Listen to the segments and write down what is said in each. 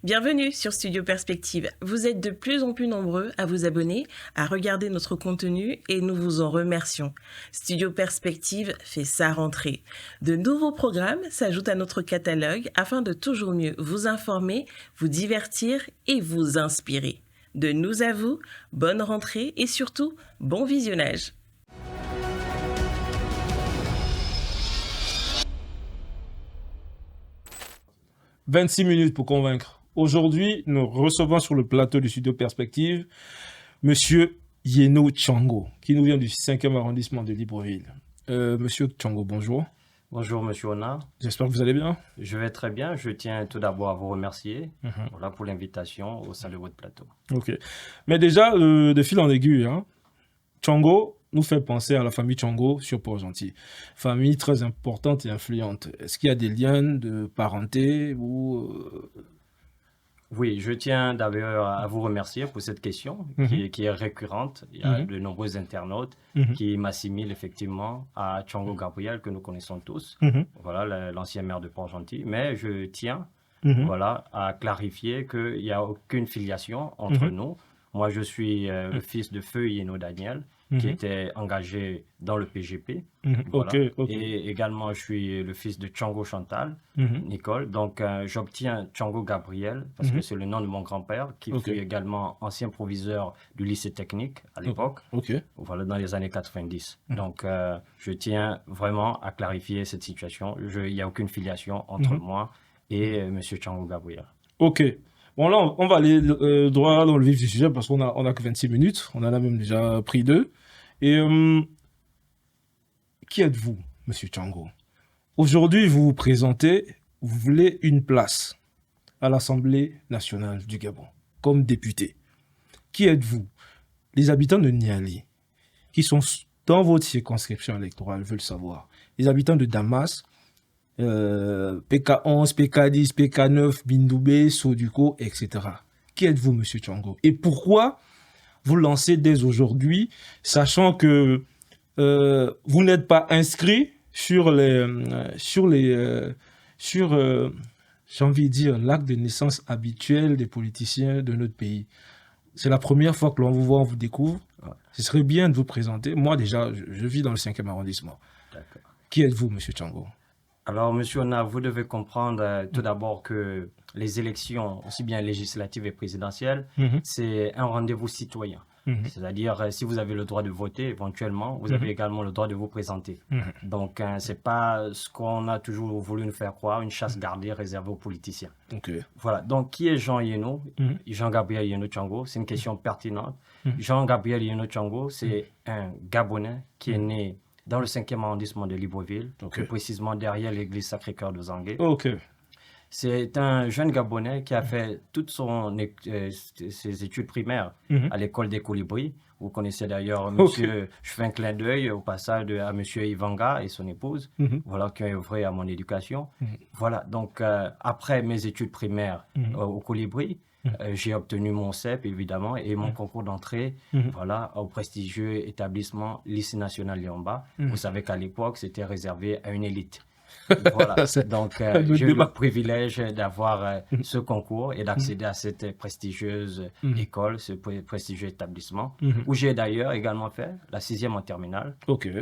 Bienvenue sur Studio Perspective. Vous êtes de plus en plus nombreux à vous abonner, à regarder notre contenu et nous vous en remercions. Studio Perspective fait sa rentrée. De nouveaux programmes s'ajoutent à notre catalogue afin de toujours mieux vous informer, vous divertir et vous inspirer. De nous à vous, bonne rentrée et surtout, bon visionnage. « 26 minutes pour convaincre ». Aujourd'hui, nous recevons sur le plateau du Studio Perspective Monsieur Yeno Tchango, qui nous vient du 5e arrondissement de Libreville. Monsieur Tchango, bonjour. Bonjour Monsieur Ona. J'espère que vous allez bien. Je vais très bien. Je tiens tout d'abord à vous remercier voilà, pour l'invitation au sein de votre plateau. Ok. Mais déjà, de fil en aiguille, hein, Tchango nous fait penser à la famille Tchango sur Port-Gentil. Famille très importante et influente. Est-ce qu'il y a des liens de parenté ou... Oui, je tiens d'ailleurs à vous remercier pour cette question qui est récurrente. Il y a de nombreux internautes qui m'assimilent effectivement à Tchango Gabriel, que nous connaissons tous. Voilà, l'ancien maire de Port-Gentil. Mais je tiens voilà, à clarifier qu'il n'y a aucune filiation entre nous. Moi, je suis le fils de Feu Yeno Daniel, qui était engagé dans le PGP. Voilà. Et également, je suis le fils de Tchango Chantal, Nicole. Donc, j'obtiens Tchango Gabriel, parce que c'est le nom de mon grand-père, qui fut également ancien proviseur du lycée technique à l'époque, voilà, dans les années 90. Donc, je tiens vraiment à clarifier cette situation. Il n'y a aucune filiation entre moi et M. Tchango Gabriel. Ok. Bon, là, on va aller droit dans le vif du sujet parce qu'on a que 26 minutes. On en a même déjà pris 2. Et qui êtes-vous, Monsieur Tchango? Aujourd'hui, vous vous présentez, vous voulez une place à l'Assemblée nationale du Gabon comme député. Qui êtes-vous? Les habitants de Niali, qui sont dans votre circonscription électorale, veulent savoir. Les habitants de Damas, PK11, PK10, PK9, Bindoubé, Soduko, etc. Qui êtes-vous, Monsieur Tchango? Et pourquoi vous lancez dès aujourd'hui, sachant que vous n'êtes pas inscrit sur j'ai envie de dire, l'acte de naissance habituel des politiciens de notre pays. C'est la première fois que l'on vous voit, on vous découvre. Ce serait bien de vous présenter. Moi, déjà, je vis dans le 5e arrondissement. Qui êtes-vous, Monsieur Tchango? Alors, Monsieur Ona, vous devez comprendre tout d'abord que les élections, aussi bien législatives et présidentielles, c'est un rendez-vous citoyen. C'est-à-dire, si vous avez le droit de voter, éventuellement, vous avez également le droit de vous présenter. Donc, ce n'est pas ce qu'on a toujours voulu nous faire croire, une chasse gardée réservée aux politiciens. Voilà. Donc, qui est Jean Yeno, Jean-Gabriel Yeno Tchango? C'est une question pertinente. Jean-Gabriel Yeno Tchango, c'est un Gabonais qui est né dans le 5e arrondissement de Libreville, plus précisément derrière l'église Sacré-Cœur de Zangué. C'est un jeune Gabonais qui a fait toutes ses études primaires à l'école des Colibris. Vous connaissez d'ailleurs monsieur, je fais un clin d'œil au passage à monsieur Ivanga et son épouse, voilà, qui ont œuvré à mon éducation. Voilà, donc après mes études primaires au Colibri, j'ai obtenu mon CEP, évidemment, et mon concours d'entrée voilà, au prestigieux établissement Lycée National Liomba. Vous savez qu'à l'époque, c'était réservé à une élite. Voilà. Donc, j'ai eu le privilège d'avoir ce concours et d'accéder à cette prestigieuse école, ce prestigieux établissement, où j'ai d'ailleurs également fait la 6e en terminale.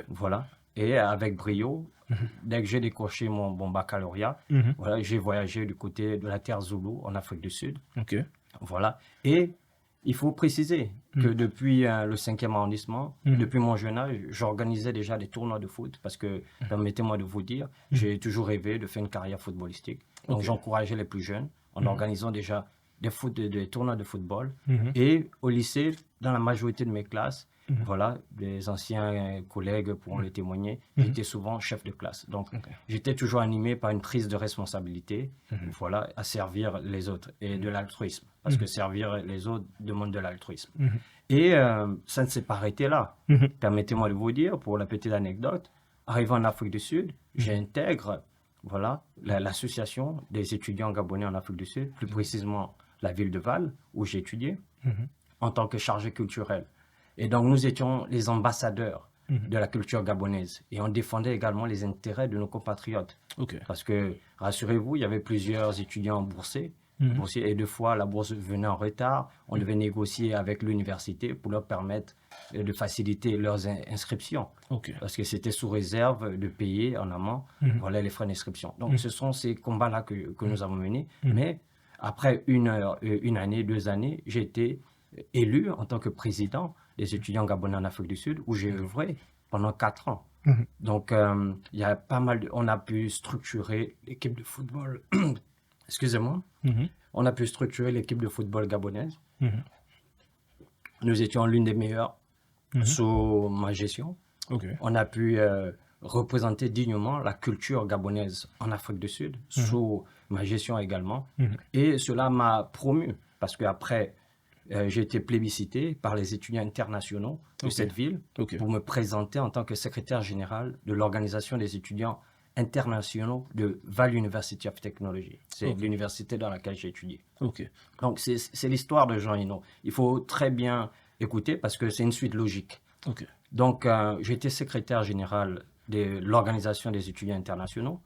Voilà. Et avec brio, dès que j'ai décroché mon baccalauréat, voilà, j'ai voyagé du côté de la terre Zoulou, en Afrique du Sud. Voilà. Et il faut préciser que depuis le 5e arrondissement, depuis mon jeune âge, j'organisais déjà des tournois de foot parce que, permettez-moi de vous dire, j'ai toujours rêvé de faire une carrière footballistique. Donc, j'encourageais les plus jeunes en organisant déjà des tournois de football. Et au lycée, dans la majorité de mes classes, voilà, les anciens collègues pourront le témoigner, j'étais souvent chef de classe. Donc, j'étais toujours animé par une prise de responsabilité, voilà, à servir les autres et de l'altruisme. Parce que servir les autres demande de l'altruisme. Et ça ne s'est pas arrêté là. Permettez-moi de vous dire, pour la petite anecdote, arrivant en Afrique du Sud, j'intègre voilà, l'association des étudiants gabonais en Afrique du Sud, plus précisément la ville de Val, où j'ai étudié, en tant que chargé culturel. Et donc, nous étions les ambassadeurs de la culture gabonaise. Et on défendait également les intérêts de nos compatriotes. Parce que, rassurez-vous, il y avait plusieurs étudiants boursiers boursiers. Et 2 fois, la bourse venait en retard. On devait négocier avec l'université pour leur permettre de faciliter leurs inscriptions. Parce que c'était sous réserve de payer en amont voilà, les frais d'inscription. Donc, ce sont ces combats-là que nous avons menés. Mais après une année, 2 années, j'ai été élu en tant que président des étudiants gabonais en Afrique du Sud, où j'ai œuvré pendant 4 ans. Donc, il y a pas mal on a pu structurer l'équipe de football. Excusez-moi. On a pu structurer l'équipe de football gabonaise. Nous étions l'une des meilleures sous ma gestion. On a pu représenter dignement la culture gabonaise en Afrique du Sud, sous ma gestion également. Et cela m'a promu, parce qu'après, j'ai été plébiscité par les étudiants internationaux de cette ville pour me présenter en tant que secrétaire général de l'organisation des étudiants internationaux de Val University of Technology. C'est l'université dans laquelle j'ai étudié. Donc, c'est l'histoire de Jean Hinault. Il faut très bien écouter parce que c'est une suite logique. Donc, j'ai été secrétaire général de l'organisation des étudiants internationaux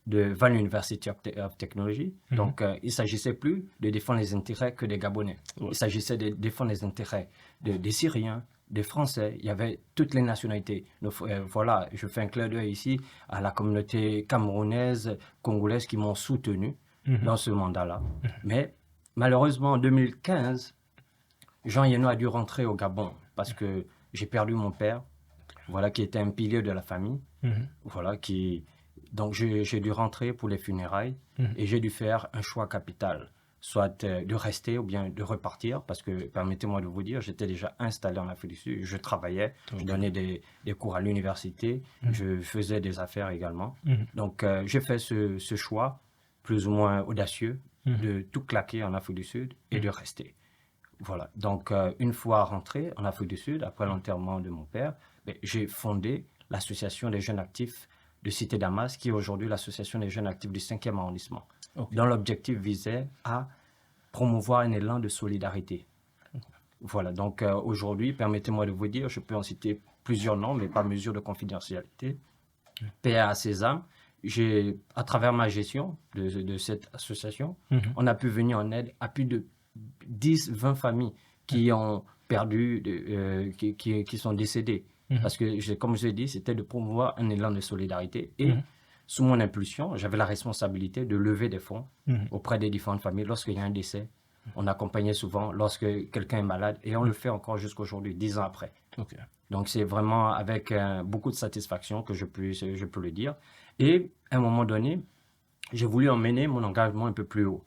de Val University of Technology. Donc, il ne s'agissait plus de défendre les intérêts que des Gabonais. Il s'agissait de défendre les intérêts des Syriens, des Français. Il y avait toutes les nationalités. Donc, voilà, je fais un clin d'œil ici à la communauté camerounaise, congolaise qui m'ont soutenu dans ce mandat-là. Mais malheureusement, en 2015, Jean Hinault a dû rentrer au Gabon parce que j'ai perdu mon père, voilà, qui était un pilier de la famille. Voilà, donc, j'ai dû rentrer pour les funérailles et j'ai dû faire un choix capital, soit de rester ou bien de repartir, parce que, permettez-moi de vous dire, j'étais déjà installé en Afrique du Sud, je travaillais, je donnais des cours à l'université, je faisais des affaires également. Donc, j'ai fait ce choix plus ou moins audacieux de tout claquer en Afrique du Sud et de rester. Voilà, donc une fois rentré en Afrique du Sud, après l'enterrement de mon père, j'ai fondé l'association des jeunes actifs de Cité Damas, qui est aujourd'hui l'association des jeunes actifs du 5e arrondissement, dont l'objectif visait à promouvoir un élan de solidarité. Voilà, donc aujourd'hui, permettez-moi de vous dire, je peux en citer plusieurs noms, mais pas mesure de confidentialité. Paix à ses âmes, à travers ma gestion de cette association, on a pu venir en aide à plus de 10-20 familles qui ont perdu, qui sont décédées. Parce que, comme je l'ai dit, c'était de promouvoir un élan de solidarité. Et sous mon impulsion, j'avais la responsabilité de lever des fonds auprès des différentes familles. Lorsqu'il y a un décès, on accompagnait souvent lorsque quelqu'un est malade. Et on le fait encore jusqu'aujourd'hui, 10 ans après. Donc, c'est vraiment avec beaucoup de satisfaction que je peux le dire. Et à un moment donné, j'ai voulu emmener mon engagement un peu plus haut.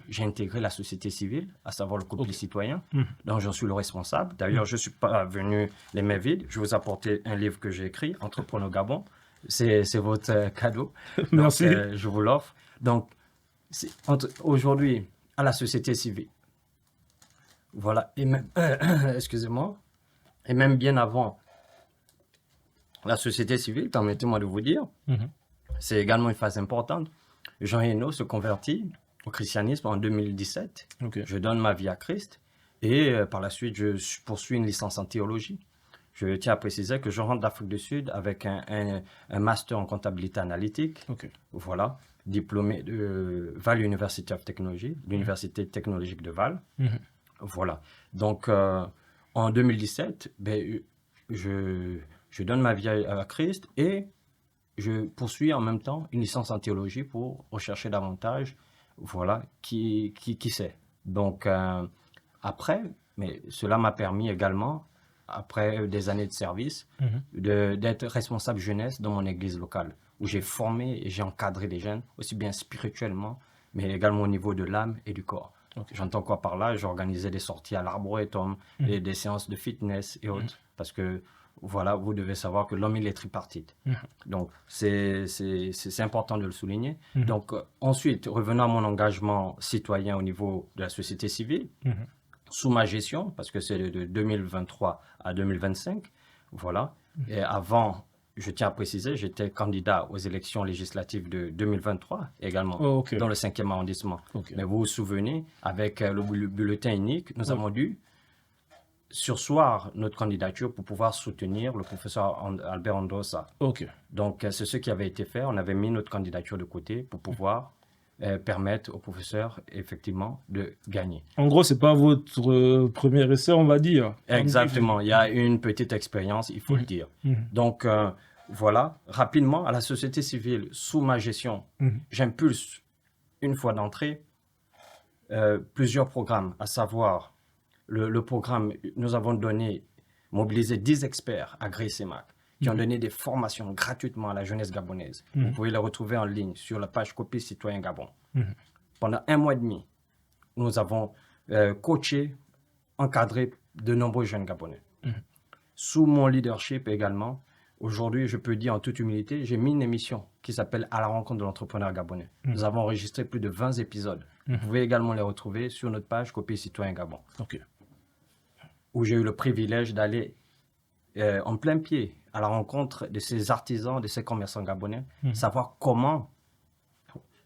J'ai intégré la société civile, à savoir le couple citoyen, dont j'en suis le responsable. D'ailleurs, je ne suis pas venu les mains vides. Je vais vous apporter un livre que j'ai écrit, Entrepreneurs au Gabon. C'est votre cadeau. Merci. Donc, je vous l'offre. Donc, aujourd'hui, à la société civile. Voilà. Et même, excusez-moi. Et même bien avant la société civile, permettez-moi de vous dire, c'est également une phase importante. Jean Hinault se convertit au christianisme en 2017. Je donne ma vie à Christ et par la suite, je poursuis une licence en théologie. Je tiens à préciser que je rentre d'Afrique du Sud avec un master en comptabilité analytique. Voilà, diplômé de Val University of Technology, l'université technologique de Val. Voilà, donc en 2017, je donne ma vie à Christ et je poursuis en même temps une licence en théologie pour rechercher davantage. Voilà, qui sait. Donc, après, mais cela m'a permis également, après des années de service, d'être responsable jeunesse dans mon église locale, où j'ai formé et j'ai encadré des jeunes, aussi bien spirituellement, mais également au niveau de l'âme et du corps. J'entends quoi par là? J'organisais des sorties à l'Arboretum, et des séances de fitness et autres, parce que voilà, vous devez savoir que l'homme, il est tripartite. Donc, c'est important de le souligner. Donc, ensuite, revenant à mon engagement citoyen au niveau de la société civile, sous ma gestion, parce que c'est de 2023 à 2025, voilà. Et avant, je tiens à préciser, j'étais candidat aux élections législatives de 2023 également, dans le 5e arrondissement. Mais vous vous souvenez, avec le bulletin unique, nous avons dû surseoir notre candidature pour pouvoir soutenir le professeur Albert Andossa. Donc, c'est ce qui avait été fait. On avait mis notre candidature de côté pour pouvoir permettent aux professeurs, effectivement, de gagner. En gros, ce n'est pas votre premier essai, on va dire. Exactement. Il y a une petite expérience, il faut le dire. Donc, voilà, rapidement, à la société civile, sous ma gestion, j'impulse, une fois d'entrée, plusieurs programmes, à savoir le programme, nous avons mobilisé 10 experts à Gré-CEMAC qui ont donné des formations gratuitement à la jeunesse gabonaise. Vous pouvez les retrouver en ligne sur la page Copie Citoyen Gabon. Pendant 1 mois et demi, nous avons coaché, encadré de nombreux jeunes Gabonais. Sous mon leadership également, aujourd'hui, je peux dire en toute humilité, j'ai mis une émission qui s'appelle « À la rencontre de l'entrepreneur gabonais ». Nous avons enregistré plus de 20 épisodes. Vous pouvez également les retrouver sur notre page Copie Citoyen Gabon. Où j'ai eu le privilège d'aller en plein pied à la rencontre de ces artisans, de ces commerçants gabonais, savoir comment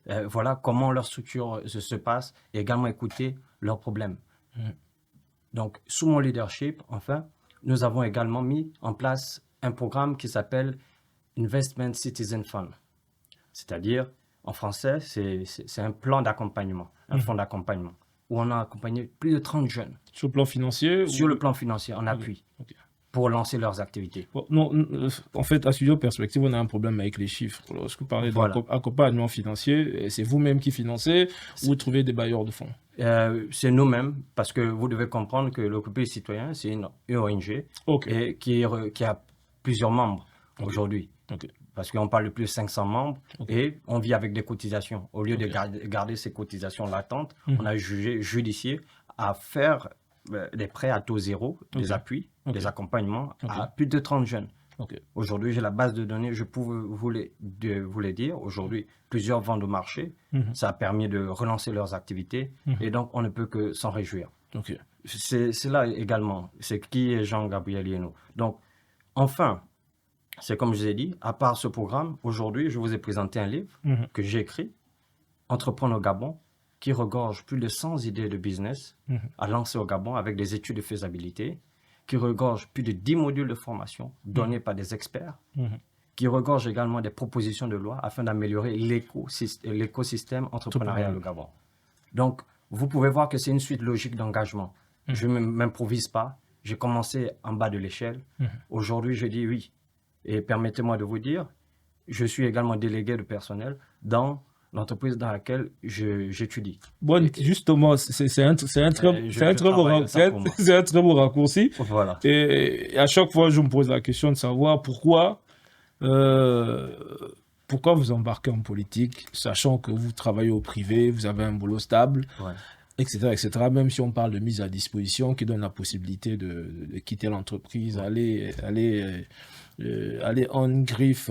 leur structure se passe et également écouter leurs problèmes. Donc, sous mon leadership, enfin, nous avons également mis en place un programme qui s'appelle Investment Citizen Fund. C'est-à-dire, en français, c'est un plan d'accompagnement, un fonds d'accompagnement, où on a accompagné plus de 30 jeunes. Sur le plan financier? Sur le plan financier, en appui, pour lancer leurs activités. Bon, non, en fait, à Studio Perspective, on a un problème avec les chiffres. Lorsque vous parlez d'accompagnement financier, c'est vous-même qui financez ou vous trouvez des bailleurs de fonds? C'est nous-mêmes, parce que vous devez comprendre que l'Occupé Citoyen, c'est une ONG et qui a plusieurs membres aujourd'hui. Parce qu'on parle de plus de 500 membres et on vit avec des cotisations. Au lieu de garder ces cotisations latentes, on a jugé judicieux à faire des prêts à taux zéro, des appuis, des accompagnements à plus de 30 jeunes. Aujourd'hui, j'ai la base de données, je peux vous les dire. Aujourd'hui, plusieurs vendent au marché. Ça a permis de relancer leurs activités et donc on ne peut que s'en réjouir. C'est là également, c'est qui est Jean-Gabriel Liénou. Donc, enfin, c'est comme je vous ai dit, à part ce programme, aujourd'hui, je vous ai présenté un livre que j'ai écrit, Entreprendre au Gabon, qui regorge plus de 100 idées de business à lancer au Gabon avec des études de faisabilité, qui regorge plus de 10 modules de formation donnés par des experts, qui regorge également des propositions de loi afin d'améliorer l'écosystème entrepreneurial au Gabon. Donc, vous pouvez voir que c'est une suite logique d'engagement. Je ne m'improvise pas. J'ai commencé en bas de l'échelle. Aujourd'hui, je dis oui. Et permettez-moi de vous dire, je suis également délégué de personnel dans l'entreprise dans laquelle j'étudie. Bon, justement, c'est un très beau raccourci. Voilà. Et à chaque fois, je me pose la question de savoir pourquoi vous embarquez en politique, sachant que vous travaillez au privé, vous avez un boulot stable, etc., etc. Même si on parle de mise à disposition qui donne la possibilité de quitter l'entreprise, aller en griffe,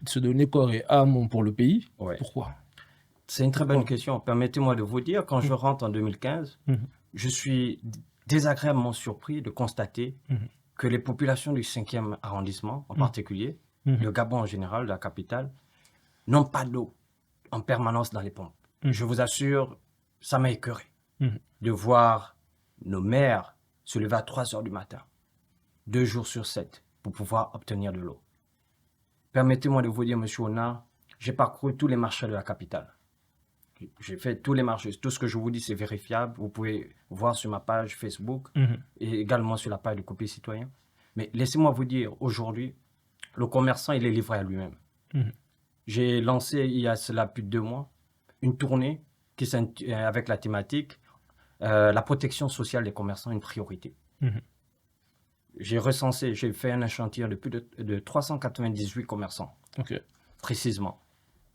se donner corps et âme pour le pays. Pourquoi? C'est une très bonne question. Permettez-moi de vous dire, quand je rentre en 2015, je suis désagréablement surpris de constater que les populations du 5e arrondissement, en particulier, le Gabon en général, la capitale, n'ont pas d'eau en permanence dans les pompes. Je vous assure, ça m'a écœuré de voir nos maires se lever à 3 heures du matin, 2 jours sur 7, pour pouvoir obtenir de l'eau. Permettez-moi de vous dire, monsieur Ona, j'ai parcouru tous les marchés de la capitale. J'ai fait tous les marchés. Tout ce que je vous dis, c'est vérifiable. Vous pouvez voir sur ma page Facebook et également sur la page de Copie Citoyen. Mais laissez-moi vous dire, aujourd'hui, le commerçant, il est livré à lui-même. J'ai lancé, il y a cela plus de 2 mois, une tournée avec la thématique la protection sociale des commerçants, une priorité. J'ai fait un échantillon de plus de 398 commerçants, précisément.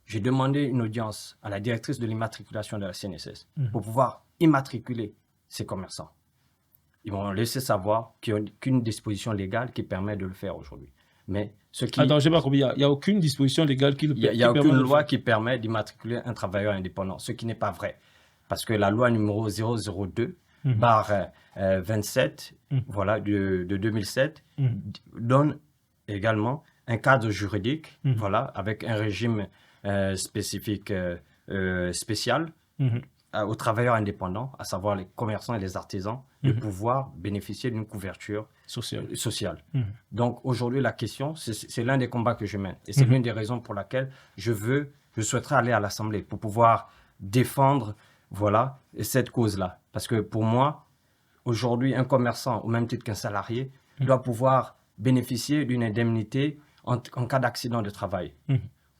J'ai demandé une audience à la directrice de l'immatriculation de la CNSS pour pouvoir immatriculer ces commerçants. Ils m'ont laissé savoir qu'il n'y a aucune disposition légale qui permet de le faire aujourd'hui. Mais Attends, j'ai pas compris. Il n'y a aucune disposition légale qui le permet. Il n'y a aucune loi qui permet d'immatriculer un travailleur indépendant, ce qui n'est pas vrai. Parce que la loi numéro 002 27 de 2007 donne également un cadre juridique avec un régime spécifique spécial aux travailleurs indépendants, à savoir les commerçants et les artisans, de pouvoir bénéficier d'une couverture sociale. Donc aujourd'hui, la question, c'est l'un des combats que je mène. Et c'est l'une des raisons pour laquelle je veux je souhaiterais aller à l'Assemblée pour pouvoir défendre, voilà, cette cause-là. Parce que pour moi, aujourd'hui, un commerçant, au même titre qu'un salarié, doit pouvoir bénéficier d'une indemnité en cas d'accident de travail.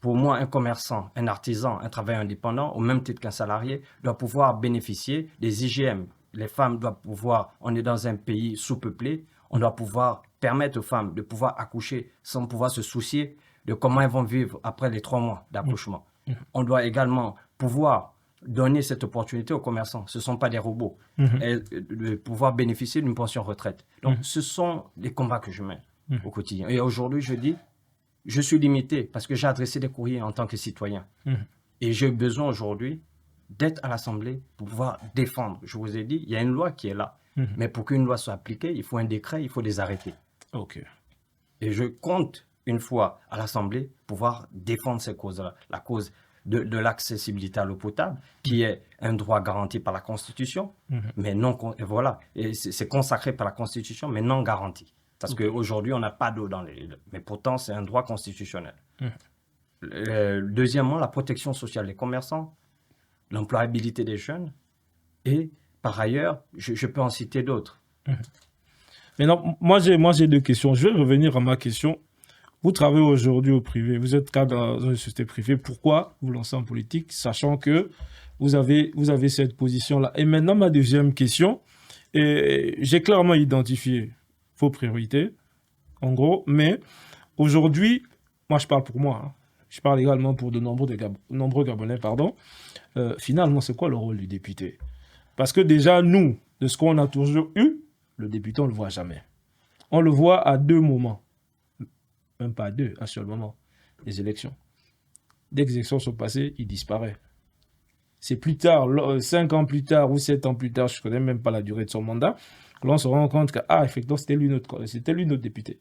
Pour moi, un commerçant, un artisan, un travailleur indépendant, au même titre qu'un salarié, doit pouvoir bénéficier des IGM. Les femmes doivent pouvoir, on est dans un pays sous-peuplé, on doit pouvoir permettre aux femmes de pouvoir accoucher sans pouvoir se soucier de comment elles vont vivre après les 3 mois d'accouchement. On doit également pouvoir donner cette opportunité aux commerçants. Ce ne sont pas des robots. Et de pouvoir bénéficier d'une pension retraite. Donc, ce sont les combats que je mène au quotidien. Et aujourd'hui, je dis, je suis limité parce que j'ai adressé des courriers en tant que citoyen. Et j'ai besoin aujourd'hui d'être à l'Assemblée pour pouvoir défendre. Je vous ai dit, il y a une loi qui est là. Mais pour qu'une loi soit appliquée, il faut un décret, il faut des arrêtés. Et je compte, une fois à l'Assemblée, pouvoir défendre ces causes-là. La cause de l'accessibilité à l'eau potable, qui est un droit garanti par la Constitution, mais non, et voilà, et c'est consacré par la Constitution, mais non garanti. Parce qu'aujourd'hui, on n'a pas d'eau dans les... Mais pourtant, c'est un droit constitutionnel. Deuxièmement, la protection sociale des commerçants, l'employabilité des jeunes, et par ailleurs, je peux en citer d'autres. Maintenant, moi j'ai 2 questions. Je vais revenir à ma question. Vous travaillez aujourd'hui au privé, vous êtes cadre dans une société privée. Pourquoi vous lancez en politique, sachant que vous avez cette position-là? Et maintenant, ma deuxième question, j'ai clairement identifié vos priorités, en gros, mais aujourd'hui, moi je parle pour moi, hein, je parle également pour de nombreux Gabonais, pardon. Finalement, c'est quoi le rôle du député? Parce que déjà, nous, de ce qu'on a toujours eu, le député, on ne le voit jamais. On le voit à 2 moments. Même pas à 2, un seul moment. Les élections. Dès que les élections sont passées, il disparaît. C'est plus tard, 5 ans plus tard ou 7 ans plus tard, je ne connais même pas la durée de son mandat, l'on se rend compte que, effectivement, c'était lui notre député.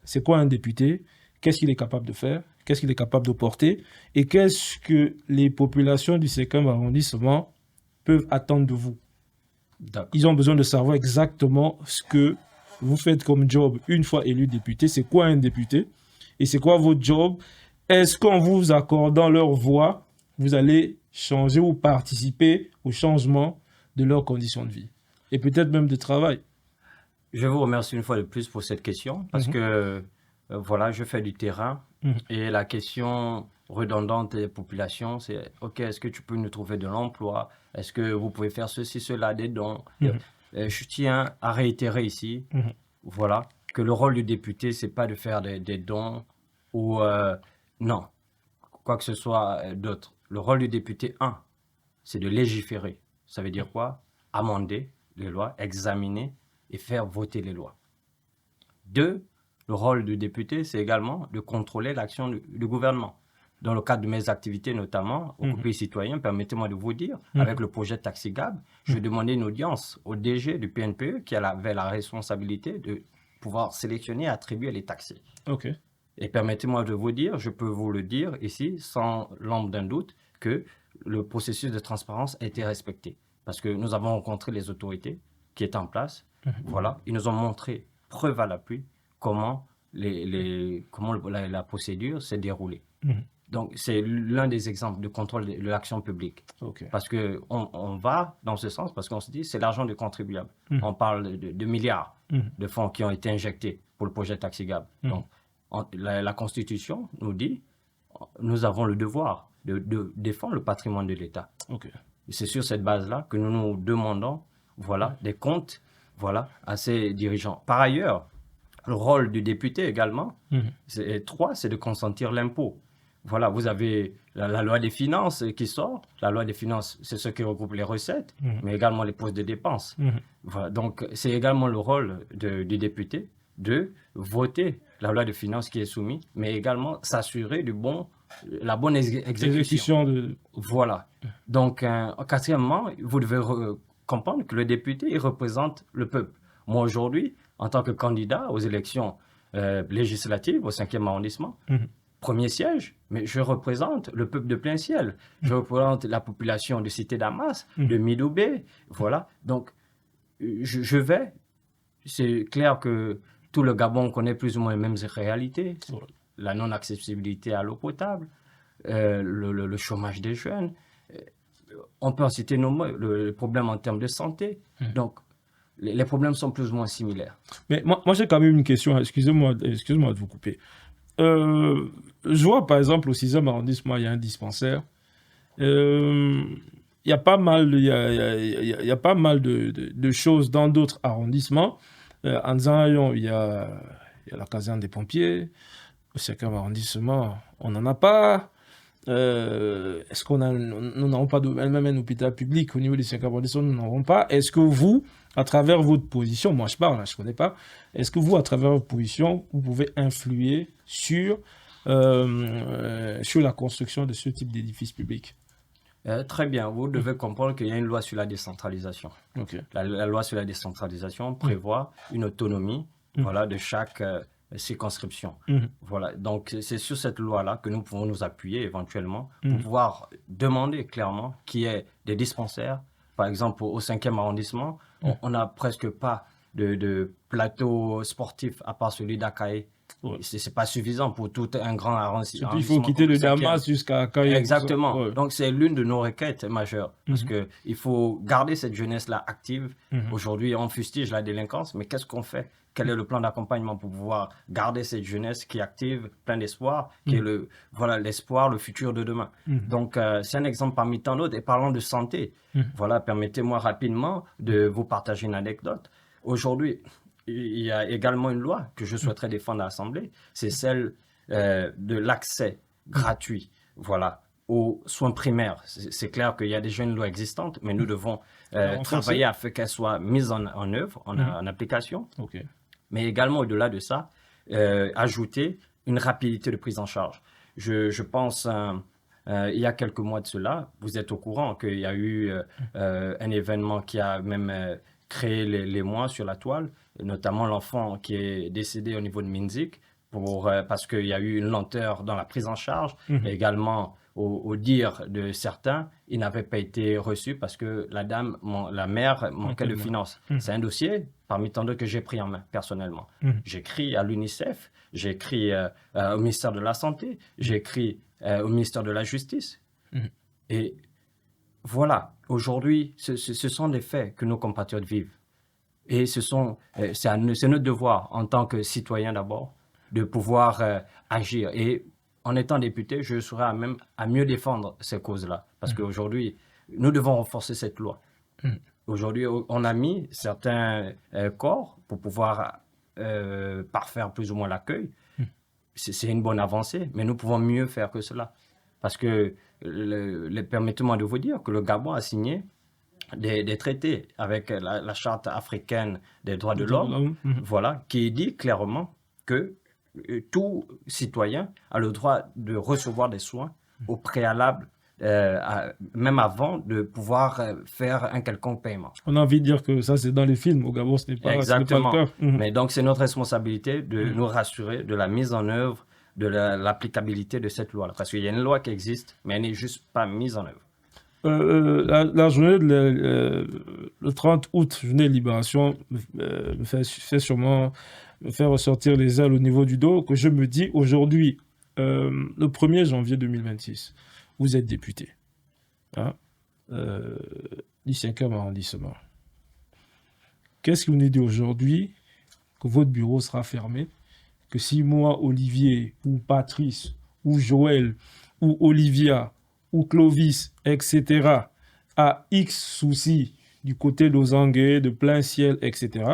C'est quoi un député? Qu'est-ce qu'il est capable de faire? Qu'est-ce qu'il est capable de porter? Et qu'est-ce que les populations du 5e arrondissement peuvent attendre de vous? Ils ont besoin de savoir exactement ce que vous faites comme job une fois élu député. C'est quoi un député? Et c'est quoi votre job? Est-ce qu'en vous accordant leur voix, vous allez changer ou participer au changement de leurs conditions de vie? Et peut-être même de travail. Je vous remercie une fois de plus pour cette question, parce que voilà, je fais du terrain et la question redondante des populations, c'est OK, est-ce que tu peux nous trouver de l'emploi? Est-ce que vous pouvez faire ceci, cela, des dons? Je tiens à réitérer ici, voilà, que le rôle du député, c'est pas de faire des dons ou non, quoi que ce soit d'autre. Le rôle du député, c'est de légiférer. Ça veut dire quoi? Amender les lois, examiner et faire voter les lois. 2, le rôle du député, c'est également de contrôler l'action du gouvernement. Dans le cadre de mes activités, notamment, au Coupé citoyen, permettez-moi de vous dire, avec le projet TaxiGab, je vais demander une audience au DG du PNPE qui avait la responsabilité de pouvoir sélectionner et attribuer les taxis. Et permettez-moi de vous dire, je peux vous le dire ici, sans l'ombre d'un doute, que le processus de transparence a été respecté. Parce que nous avons rencontré les autorités qui étaient en place. Voilà, ils nous ont montré, preuve à l'appui, comment la procédure s'est déroulée. Donc, c'est l'un des exemples de contrôle de l'action publique. Parce qu'on va dans ce sens, parce qu'on se dit c'est l'argent du contribuable. On parle de milliards de fonds qui ont été injectés pour le projet TaxiGab. Donc, la Constitution nous dit nous avons le devoir de défendre le patrimoine de l'État. C'est sur cette base-là que nous nous demandons des comptes à ces dirigeants. Par ailleurs, le rôle du député également, c'est de consentir l'impôt. Voilà, vous avez la loi des finances qui sort. La loi des finances, c'est ce qui regroupe les recettes, mais également les postes de dépenses. Voilà, donc, c'est également le rôle du député de voter la loi de finances qui est soumise, mais également s'assurer la bonne exécution. Voilà. Donc, quatrièmement, vous devez comprendre que le député, il représente le peuple. Moi, aujourd'hui, en tant que candidat aux élections législatives au 5e arrondissement, premier siège, mais je représente le peuple de plein ciel. Je représente la population de Cité Damas, de Midoubé, voilà. Donc, c'est clair que tout le Gabon connaît plus ou moins les mêmes réalités. La non-accessibilité à l'eau potable, le chômage des jeunes. On peut en citer nombreux, le problème en termes de santé. Donc, les problèmes sont plus ou moins similaires. Mais moi j'ai quand même une question, excusez-moi de vous couper. Je vois par exemple au 6e arrondissement, il y a un dispensaire. Il y a pas mal, il y a pas mal de choses dans d'autres arrondissements. En Zayon, il y a la caserne des pompiers. Au 5e arrondissement, on n'en a pas. Est-ce qu'on a, nous n'avons pas même un hôpital public au niveau des 5e arrondissement, nous n'en avons pas. Est-ce que vous, à travers votre position, moi je parle, là, je ne connais pas, est-ce que vous, à travers votre position, vous pouvez influer sur la construction de ce type d'édifice public? Très bien, vous devez comprendre qu'il y a une loi sur la décentralisation. Okay. La loi sur la décentralisation prévoit une autonomie voilà, de chaque circonscription. Voilà. Donc, c'est sur cette loi-là que nous pouvons nous appuyer éventuellement pour pouvoir demander clairement qu'il y ait des dispensaires. Par exemple, au 5e arrondissement, on n'a presque pas de plateau sportif à part celui d'Akaye. Ouais. Ce n'est pas suffisant pour tout un grand arrondissement. Il faut quitter le Damas jusqu'à Akaye. Exactement. Ouais. Donc, c'est l'une de nos requêtes majeures. Parce qu'il faut garder cette jeunesse-là active. Aujourd'hui, on fustige la délinquance, mais qu'est-ce qu'on fait? Quel est le plan d'accompagnement pour pouvoir garder cette jeunesse qui est active, plein d'espoir, qui est l'espoir, le futur de demain. Donc, c'est un exemple parmi tant d'autres. Et parlant de santé, voilà, permettez-moi rapidement de vous partager une anecdote. Aujourd'hui, il y a également une loi que je souhaiterais défendre à l'Assemblée, c'est celle de l'accès gratuit, voilà, aux soins primaires. C'est clair qu'il y a déjà une loi existante, mais nous devons travailler afin qu'elle soit mise en œuvre, en application. Okay. Mais également, au-delà de ça, ajouter une rapidité de prise en charge. Je pense, il y a quelques mois de cela, vous êtes au courant qu'il y a eu un événement qui a même créé l'émoi sur la toile, notamment l'enfant qui est décédé au niveau de Minzik, parce qu'il y a eu une lenteur dans la prise en charge, et également, au dire de certains, il n'avait pas été reçu parce que la mère manquait de finances. C'est un dossier parmi tant d'autres que j'ai pris en main personnellement. J'écris à l'UNICEF, j'écris au ministère de la Santé, j'écris au ministère de la Justice. Et voilà, aujourd'hui, ce sont des faits que nos compatriotes vivent. Et c'est notre devoir en tant que citoyen d'abord de pouvoir agir. Et en étant député, je serai même à mieux défendre ces causes-là. Parce qu'aujourd'hui, nous devons renforcer cette loi. Aujourd'hui, on a mis certains corps pour pouvoir parfaire plus ou moins l'accueil. C'est une bonne avancée, mais nous pouvons mieux faire que cela. Parce que, permettez-moi de vous dire que le Gabon a signé des traités avec la Charte africaine des droits de l'homme, voilà, qui dit clairement que tout citoyen a le droit de recevoir des soins au préalable, même avant de pouvoir faire un quelconque paiement. On a envie de dire que ça, c'est dans les films. Au Gabon, ce n'est pas, exactement. Ce n'est pas le cas. Mais donc, c'est notre responsabilité de nous rassurer de la mise en œuvre, de l'applicabilité de cette loi-là. Parce qu'il y a une loi qui existe, mais elle n'est juste pas mise en œuvre. La journée le 30 août, journée de libération, me fait sûrement me faire ressortir les ailes au niveau du dos, que je me dis aujourd'hui, le 1er janvier 2026, vous êtes député du 5e arrondissement. Qu'est-ce qui vous dit aujourd'hui que votre bureau sera fermé, que si moi, Olivier, ou Patrice, ou Joël, ou Olivia, ou Clovis, etc., a X soucis du côté de Ozangue, de plein ciel, etc.,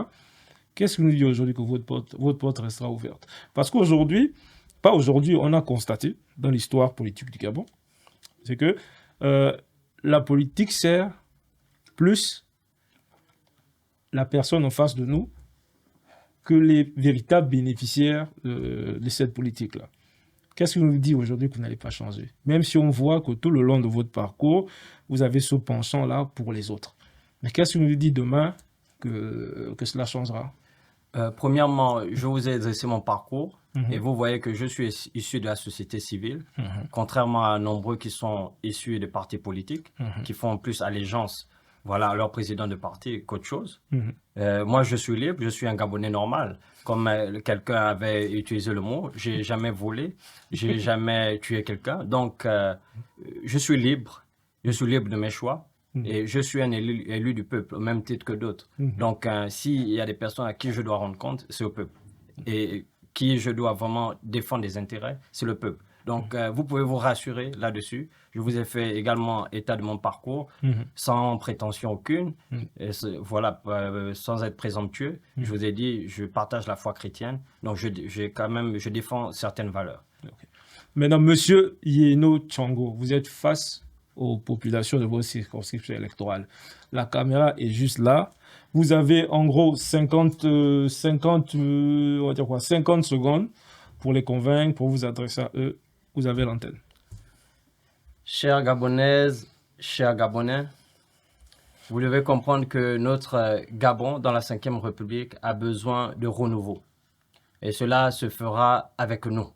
qu'est-ce que nous dit aujourd'hui que votre porte restera ouverte? Parce qu'aujourd'hui, pas aujourd'hui, on a constaté dans l'histoire politique du Gabon, c'est que la politique sert plus la personne en face de nous que les véritables bénéficiaires de cette politique-là. Qu'est-ce que vous dit aujourd'hui que vous n'allez pas changer? Même si on voit que tout le long de votre parcours, vous avez ce penchant-là pour les autres. Mais qu'est-ce que vous dit demain que cela changera? Premièrement, je vous ai dressé mon parcours et vous voyez que je suis issu de la société civile, contrairement à nombreux qui sont issus des partis politiques, qui font plus allégeance voilà, leur président de parti qu'autre chose. Moi, je suis libre, je suis un Gabonais normal. Comme quelqu'un avait utilisé le mot, j'ai jamais volé, j'ai jamais tué quelqu'un. Donc, je suis libre de mes choix. Et je suis un élu du peuple, au même titre que d'autres. Donc, s'il y a des personnes à qui je dois rendre compte, c'est au peuple. Et qui je dois vraiment défendre des intérêts, c'est le peuple. Donc, vous pouvez vous rassurer là-dessus. Je vous ai fait également état de mon parcours, sans prétention aucune, et voilà, sans être présomptueux. Je vous ai dit, je partage la foi chrétienne, donc je défends certaines valeurs. Okay. Maintenant, Monsieur Yeno Tchango, vous êtes face aux populations de vos circonscriptions électorales. La caméra est juste là. Vous avez en gros 50 secondes pour les convaincre, pour vous adresser à eux. Vous avez l'antenne. Chères Gabonaises, chers Gabonais, vous devez comprendre que notre Gabon, dans la 5e République, a besoin de renouveau. Et cela se fera avec nous.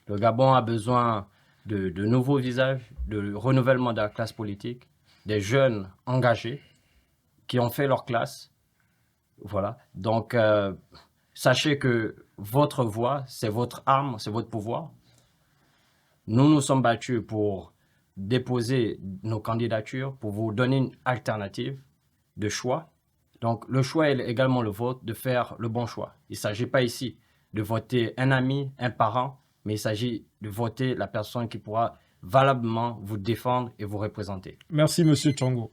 Le Gabon a besoin de nouveaux visages, de renouvellement de la classe politique, des jeunes engagés qui ont fait leur classe. Voilà. Donc, sachez que votre voix, c'est votre arme, c'est votre pouvoir. Nous nous sommes battus pour déposer nos candidatures, pour vous donner une alternative de choix. Donc, le choix est également le vôtre de faire le bon choix. Il ne s'agit pas ici de voter un ami, un parent, mais il s'agit de voter la personne qui pourra valablement vous défendre et vous représenter. Merci, Monsieur Tchango.